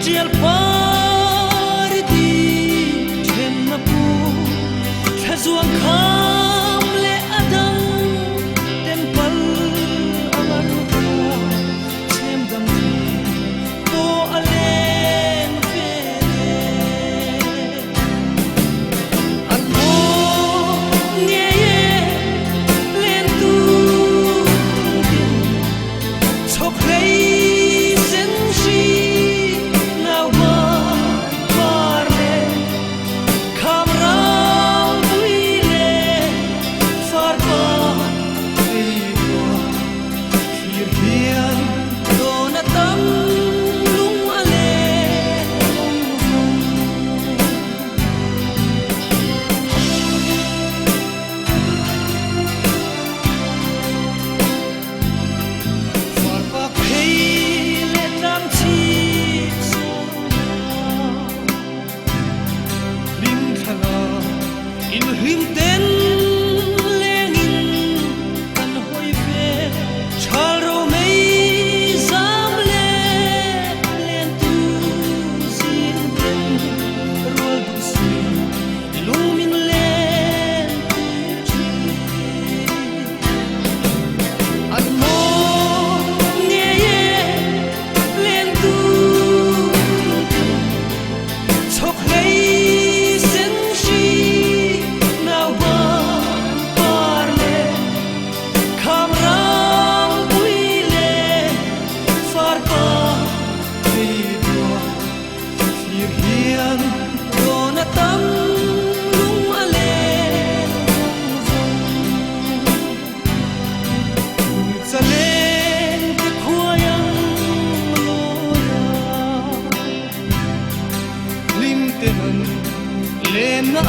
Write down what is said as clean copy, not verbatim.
chial party them na pu thazuang kham le adang ten pal amar ko chem dam ni po alen vele an mo nie ye len tu chok rei sen shi now parle kham rao duile far pa vivo hir hian dona tam lung ale far pa phei tam chi lim thana in him ten lengin kan hoi ve charo mei zam le len tu sin ten rol du si illumin len tu an mo nie ye len tu chok rei sen shi now parle kham rang buile far pa vivo hir hian dona tam lung ale chalen ke khuayang loya lim te han lem na